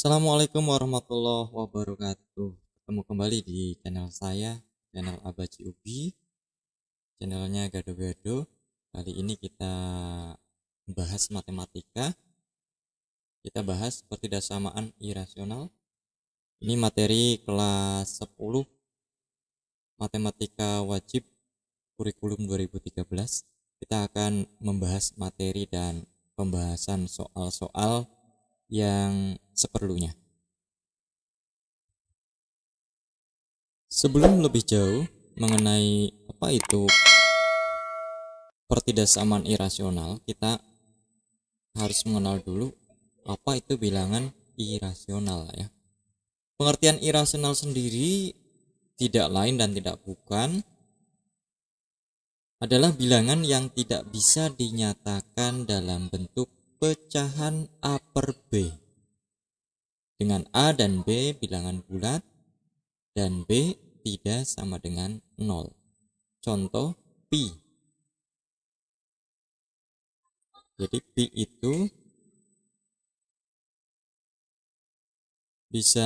Assalamualaikum warahmatullahi wabarakatuh. Ketemu kembali di channel saya, channel Abaci Ubi, channelnya Gado-Gado. Kali ini kita bahas matematika. Kita bahas pertidaksamaan irasional. Ini materi kelas 10 matematika wajib kurikulum 2013. Kita akan membahas materi dan pembahasan soal-soal yang seperlunya. Sebelum lebih jauh mengenai apa itu pertidaksamaan irasional, kita harus mengenal dulu apa itu bilangan irasional ya. Pengertian irasional sendiri tidak lain dan tidak bukan adalah bilangan yang tidak bisa dinyatakan dalam bentuk pecahan A per B. Dengan A dan B bilangan bulat dan B tidak sama dengan 0. Contoh pi. Jadi pi itu bisa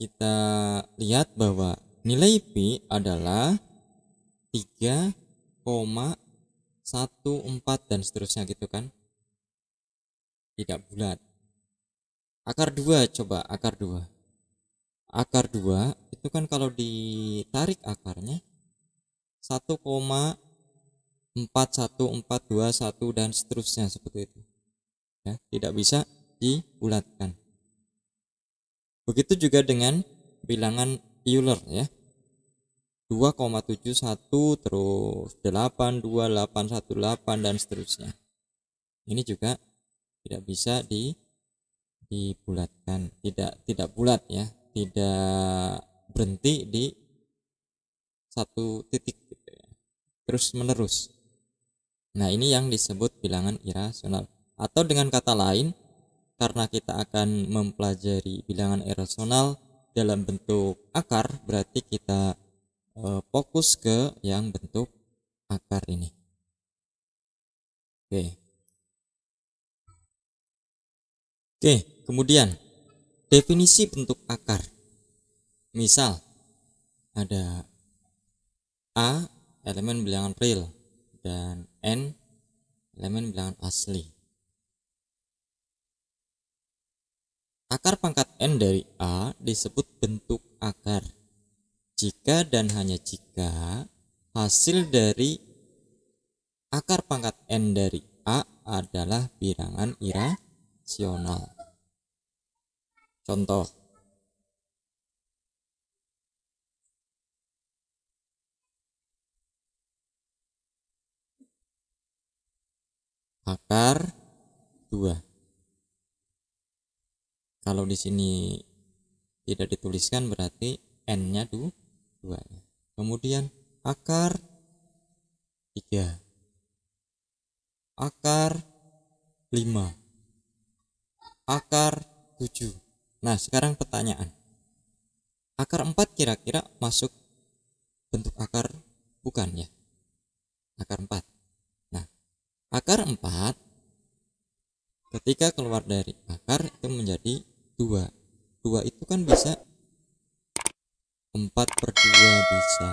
kita lihat bahwa nilai pi adalah 3,14 dan seterusnya gitu kan. Tidak bulat. Akar 2 coba akar 2. Akar 2 itu kan kalau ditarik akarnya 1,41421 dan seterusnya seperti itu. Ya, tidak bisa dibulatkan. Begitu juga dengan bilangan Euler ya. 2,71 terus 82818 dan seterusnya. Ini juga tidak bisa dibulatkan, tidak bulat ya, tidak berhenti di satu titik gitu ya. Terus menerus. Nah, ini yang disebut bilangan irasional. Atau dengan kata lain, karena kita akan mempelajari bilangan irasional dalam bentuk akar, berarti kita fokus ke yang bentuk akar ini. Oke, kemudian definisi bentuk akar. Misal ada A elemen bilangan real dan N elemen bilangan asli. Akar pangkat N dari A disebut bentuk akar jika dan hanya jika hasil dari akar pangkat N dari A adalah bilangan irasional. Contoh, akar 2. Kalau di sini tidak dituliskan berarti N-nya 2. Kemudian akar 3. Akar 5. Akar 7. Nah, sekarang pertanyaan. Akar 4 kira-kira masuk bentuk akar bukan ya? Akar 4. Nah, akar 4 ketika keluar dari akar itu menjadi 2. 2 itu kan bisa 4/2 bisa,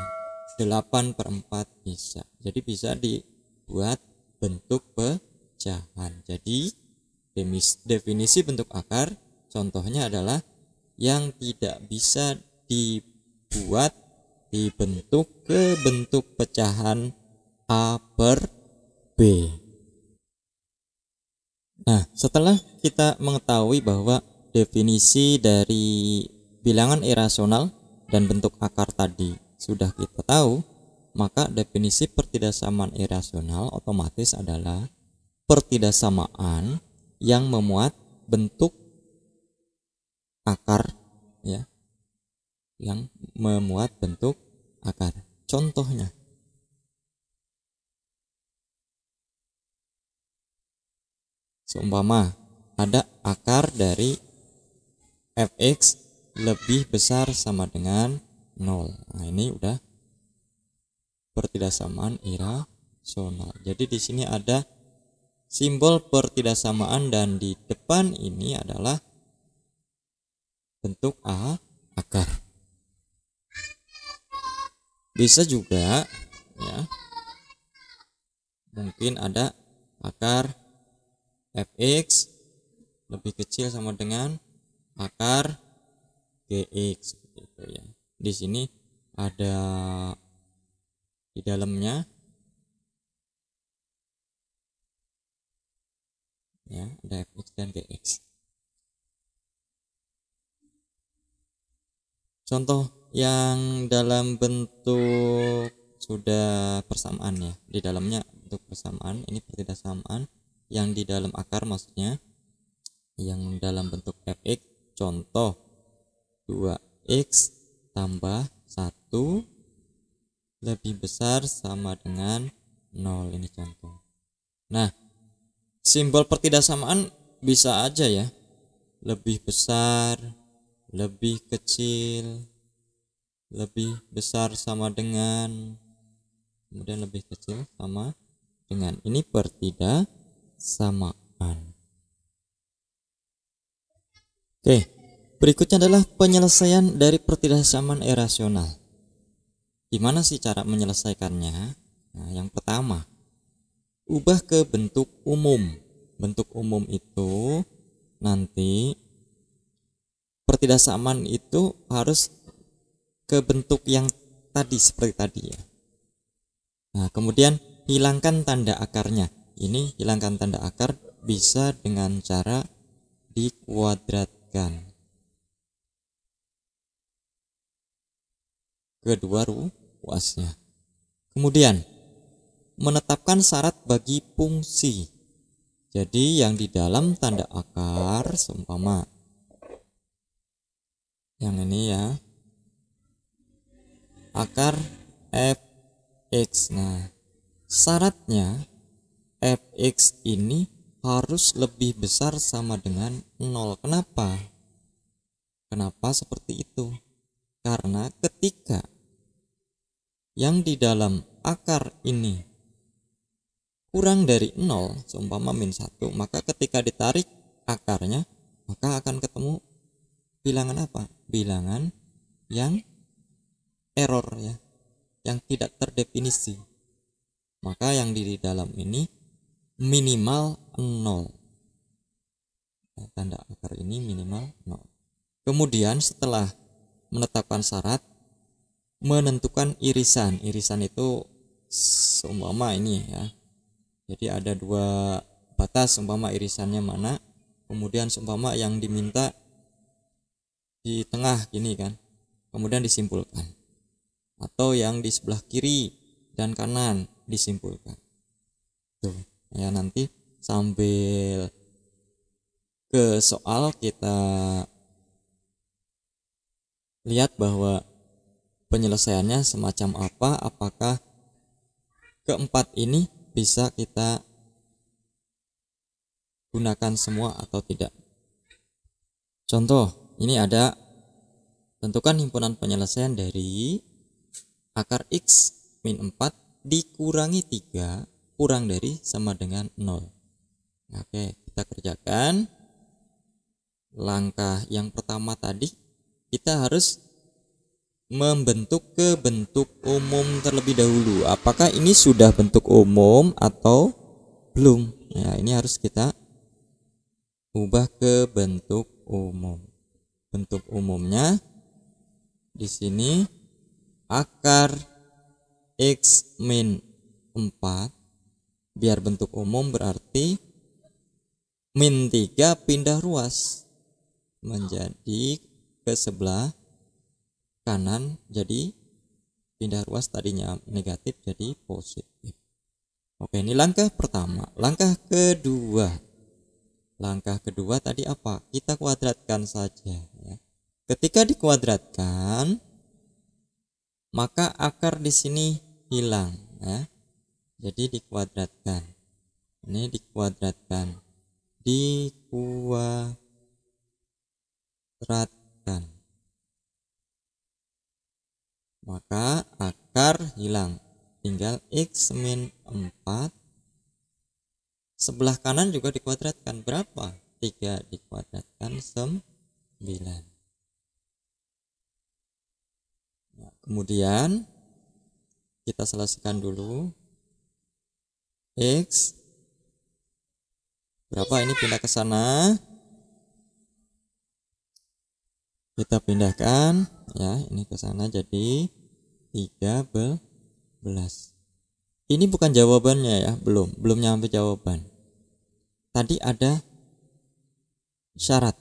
8/4 bisa. Jadi bisa dibuat bentuk pecahan. Jadi definisi bentuk akar contohnya adalah yang tidak bisa dibuat dibentuk ke bentuk pecahan A per B. Nah, setelah kita mengetahui bahwa definisi dari bilangan irasional dan bentuk akar tadi sudah kita tahu, maka definisi pertidaksamaan irasional otomatis adalah pertidaksamaan yang memuat bentuk akar ya, yang memuat bentuk akar. Contohnya, seumpama ada akar dari fx lebih besar sama dengan 0. Nah, ini udah pertidaksamaan irasional. Jadi di sini ada simbol pertidaksamaan dan di depan ini adalah bentuk akar. Bisa juga ya, mungkin ada akar fx lebih kecil sama dengan akar gx gitu ya. Di sini ada di dalamnya ya, ada fx dan gx. Contoh yang dalam bentuk sudah persamaan ya, di dalamnya bentuk persamaan, ini pertidaksamaan yang di dalam akar maksudnya, yang dalam bentuk fx, contoh 2x tambah 1 lebih besar sama dengan 0, ini contoh. Nah, simbol pertidaksamaan bisa aja ya, lebih besar, lebih kecil, lebih besar sama dengan, kemudian lebih kecil sama dengan. Ini pertidaksamaan. Oke, berikutnya adalah penyelesaian dari pertidaksamaan irasional. Gimana sih cara menyelesaikannya? Nah, yang pertama, ubah ke bentuk umum. Bentuk umum itu nanti pertidaksamaan itu harus ke bentuk yang tadi, seperti tadi ya. Nah, kemudian hilangkan tanda akarnya. Ini hilangkan tanda akar bisa dengan cara dikuadratkan kedua ruasnya. Kemudian menetapkan syarat bagi fungsi. Jadi yang di dalam tanda akar seumpama yang ini ya, akar fx. Nah, syaratnya fx ini harus lebih besar sama dengan 0. Kenapa? Kenapa seperti itu? Karena ketika yang di dalam akar ini kurang dari 0, seumpama -1, maka ketika ditarik akarnya, maka akan ketemu bilangan apa? Bilangan yang error ya, yang tidak terdefinisi. Maka yang di dalam ini minimal 0. Nah, tanda akar ini minimal 0. Kemudian setelah menetapkan syarat, menentukan irisan. Irisan itu seumpama ini ya. Jadi ada dua batas, seumpama irisannya mana. Kemudian seumpama yang diminta di tengah gini kan. Kemudian disimpulkan. Atau yang di sebelah kiri dan kanan disimpulkan. Tuh, ya nanti sambil ke soal kita lihat bahwa penyelesaiannya semacam apa, apakah keempat ini bisa kita gunakan semua atau tidak. Contoh, ini ada tentukan himpunan penyelesaian dari akar x min 4 dikurangi 3 kurang dari sama dengan 0. Oke, kita kerjakan. Langkah yang pertama tadi, kita harus membentuk ke bentuk umum terlebih dahulu. Apakah ini sudah bentuk umum atau belum? Ya, ini harus kita ubah ke bentuk umum. Bentuk umumnya di sini akar x min 4, biar bentuk umum berarti min 3 pindah ruas menjadi ke sebelah kanan, jadi pindah ruas tadinya negatif jadi positif. Oke, ini langkah pertama. Langkah kedua tadi apa? Kita kuadratkan saja ya. Ketika dikuadratkan, maka akar di sini hilang ya. Jadi dikuadratkan. Ini dikuadratkan. Maka akar hilang, tinggal x min 4. Sebelah kanan juga dikuadratkan. Berapa? 3 dikuadratkan 9. Kemudian kita selesaikan dulu. X berapa, ini pindah ke sana, kita pindahkan ya, ini ke sana jadi 13. Ini bukan jawabannya ya, belum nyampe jawaban. Tadi ada syarat.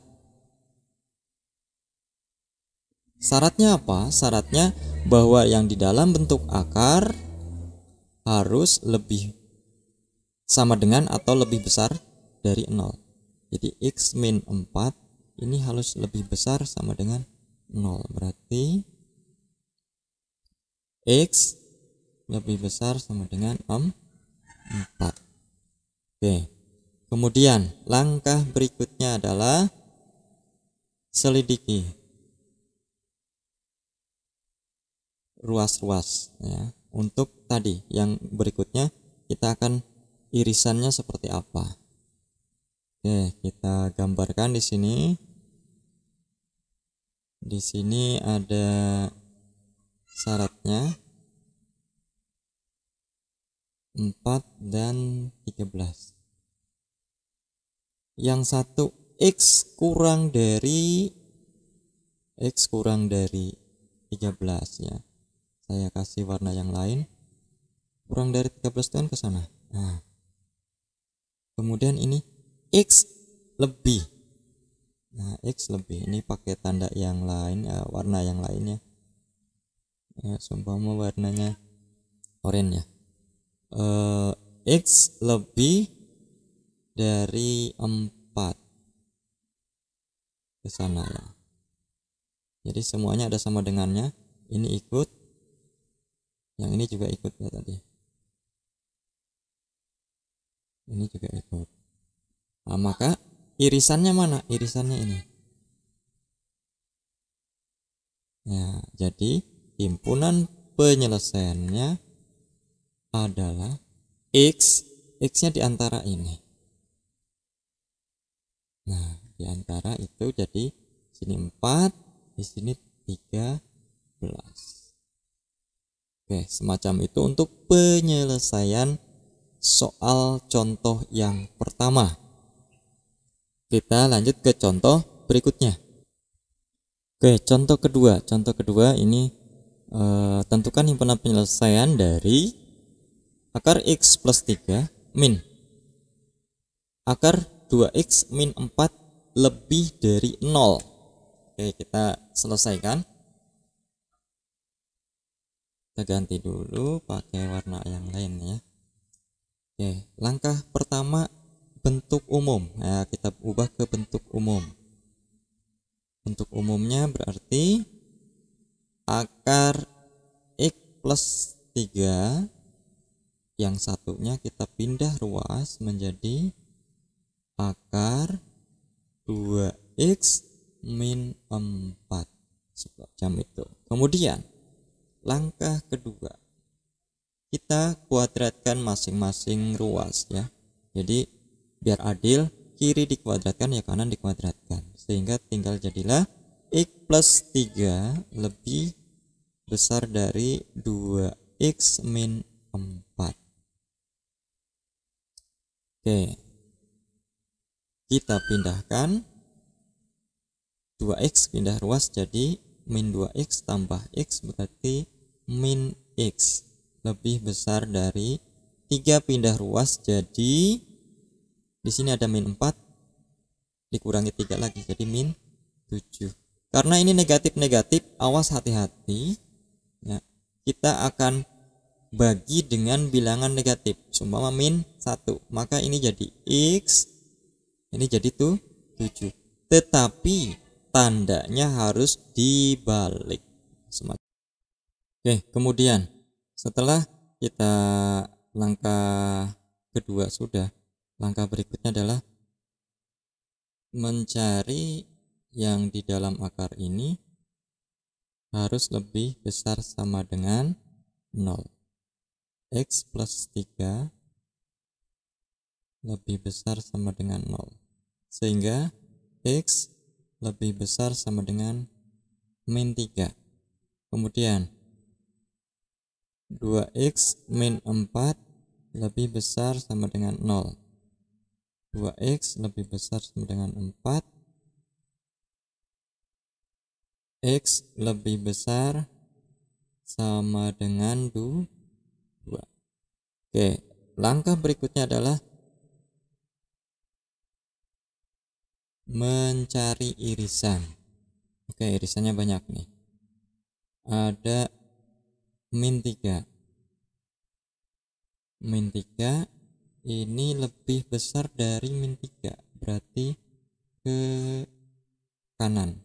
Syaratnya apa? Syaratnya bahwa yang di dalam bentuk akar harus lebih sama dengan atau lebih besar dari 0. Jadi X min 4 ini harus lebih besar sama dengan 0. Berarti X lebih besar sama dengan 4. Oke. Kemudian langkah berikutnya adalah selidiki ruas-ruas ya. Untuk tadi yang berikutnya kita akan irisannya seperti apa. Oke, kita gambarkan di sini. Di sini ada syaratnya 4 dan 13. Yang satu X kurang dari 13 ya. Saya kasih warna yang lain. Kurang dari 13 itu kan ke sana. Nah. Kemudian ini X lebih. Nah, X lebih ini pakai tanda yang lain ya, warna yang lainnya. Ya, seumpama warnanya oranye ya. X lebih dari 4 ke sana ya. Jadi semuanya ada sama dengannya. Ini ikut, yang ini juga ikut ya tadi. Ini juga ikut. Nah, maka irisannya mana? Irisannya ini. Ya, jadi himpunan penyelesaiannya adalah X-nya di antara ini. Nah, di antara itu jadi sini 4, di sini 13. Oke, semacam itu untuk penyelesaian soal contoh yang pertama. Kita lanjut ke contoh berikutnya. Oke, contoh kedua. Contoh kedua ini tentukan himpunan penyelesaian dari akar X plus 3 min akar 2X min 4 lebih dari 0. Oke, kita selesaikan. Kita ganti dulu pakai warna yang lain ya. Oke, langkah pertama bentuk umum. Nah, kita ubah ke bentuk umum. Bentuk umumnya berarti akar X plus 3 yang satunya kita pindah ruas menjadi akar 2X min 4 semacam itu. Kemudian langkah kedua, kita kuadratkan masing-masing ruas ya. Jadi biar adil, kiri dikuadratkan ya kanan dikuadratkan, sehingga tinggal jadilah X plus 3 lebih besar dari 2X min 4. Oke, kita pindahkan 2X pindah ruas jadi min 2X tambah X berarti min X lebih besar dari 3 pindah ruas jadi di sini ada min 4 dikurangi 3 lagi jadi min 7. Karena ini negatif-negatif, awas hati-hati ya. Kita akan bagi dengan bilangan negatif, seumpama min 1, maka ini jadi X, ini jadi tuh 7. Tetapi tandanya harus dibalik. Oke, kemudian setelah kita langkah kedua sudah, langkah berikutnya adalah mencari yang di dalam akar ini harus lebih besar sama dengan 0. X plus 3 lebih besar sama dengan 0. Sehingga X lebih besar sama dengan min 3. Kemudian 2x min 4 lebih besar sama dengan 0. 2x lebih besar sama dengan 4. X lebih besar sama dengan 2. Oke, langkah berikutnya adalah mencari irisan. Oke, irisannya banyak nih. Ada min 3. Min 3 ini lebih besar dari min 3, berarti ke kanan.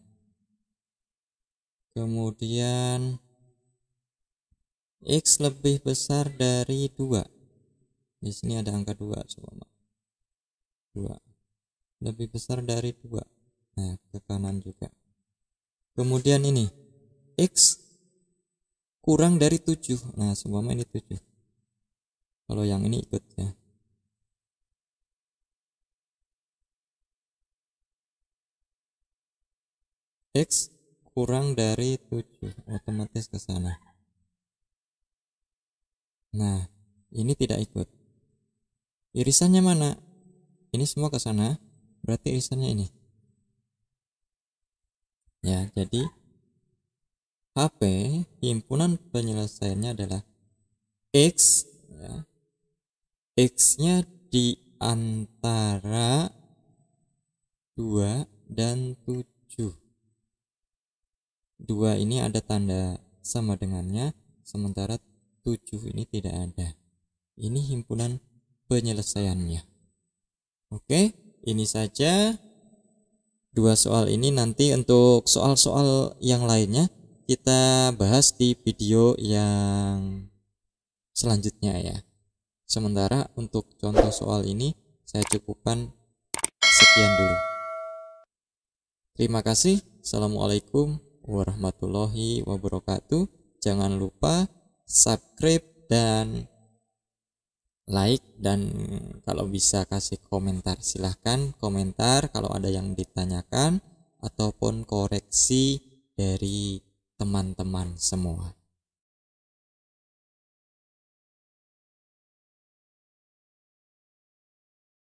Kemudian X lebih besar dari 2. Di sini ada angka 2, coba. 2 lebih besar dari 2. Nah, ke kanan juga. Kemudian ini X kurang dari 7. Nah, semua ini 7. Kalau yang ini ikut ya. X kurang dari 7, otomatis ke sana. Nah, ini tidak ikut. Irisannya mana? Ini semua ke sana, berarti irisannya ini. Ya, jadi HP himpunan penyelesaiannya adalah X ya. X-nya di antara 2 dan 7. 2 ini ada tanda sama dengannya, sementara 7 ini tidak ada. Ini himpunan penyelesaiannya. Oke, ini saja 2 soal ini. Nanti untuk soal-soal yang lainnya kita bahas di video yang selanjutnya ya. Sementara untuk contoh soal ini saya cukupkan sekian dulu. Terima kasih. Assalamualaikum warahmatullahi wabarakatuh. Jangan lupa subscribe dan like, dan kalau bisa kasih komentar, silahkan komentar kalau ada yang ditanyakan ataupun koreksi dari teman-teman semua.